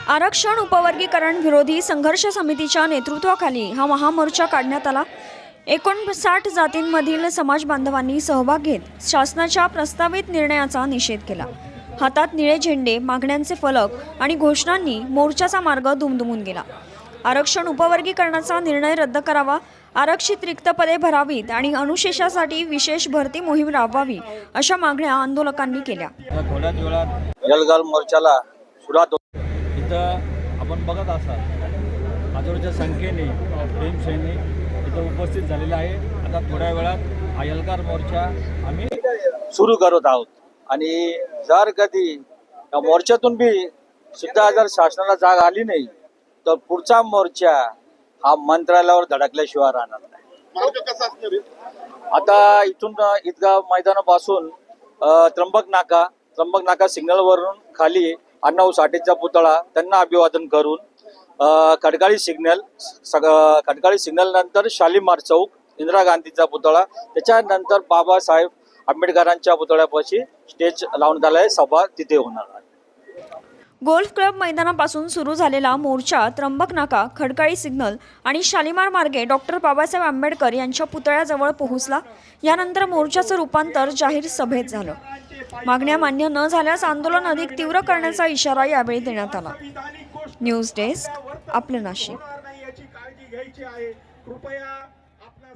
आरक्षण उपवर्गीकरण विरोधी संघर्ष समितीच्या नेतृत्वाखाली हा महामोर्चा काढण्यात आला। 59 जातींमधील समाज बांधवांनी सहभाग घेत शासनाच्या प्रस्तावित निर्णयाचा निषेध केला। हातात निळे झेंडे, मागण्यांचे फलक आणि घोषणांनी मोर्चाचा मार्ग दुमदुमून गेला। आरक्षण उपवर्गीकरणाचा निर्णय रद्द करावा, आरक्षित रिक्त पदे भरावीत आणि अनुशेषासाठी विशेष भरती मोहीम राबवावी अशा मागण्या आंदोलकांनी केल्या। थोड्याच वेळात जळगाव मोर्चाला सुरुवात इथं आपण बघत असाल हजारोच्या संख्येने भीमसैनिक इथं उपस्थित झालेले आहे। आता थोड्या वेळात हा एल्गार मोर्चा आम्ही सुरू करत आहोत आणि जर कधी या मोर्चातून बी सुद्धा जर शासनाला जाग आली नाही तर पुढचा मोर्चा हा मंत्रालयावर धडकल्याशिवाय राहणार नाही। आता इथून ईदगाह मैदानापासून त्र्यंबक नाका सिग्नलवरून खाली अण्णाभाऊ साठेंचा पुतळा त्यांना अभिवादन करून खडकाळी सिग्नल नंतर शालीमार चौक, इंदिरा गांधीचा पुतळा, त्याच्यानंतर बाबासाहेब आंबेडकरांच्या पुतळ्यापाशी स्टेज लावण्यात आला आहे। सभा तिथे होणार आहे। गोल्फ क्लब मैदानापासून सुरू झालेला मोर्चा त्र्यंबक नाका, खडकाळी सिग्नल आणि शालीमार मार्गे डॉक्टर बाबासाहेब आंबेडकर यांच्या पुतळ्याजवळ पोहोचला। यानंतर मोर्चाचं रूपांतर जाहीर सभेत झालं। मागण्या मान्य न झाल्यास आंदोलन अधिक तीव्र करण्याचा इशारा यावेळी देण्यात आला। न्यूज डेस्क, आपलं नाशिक।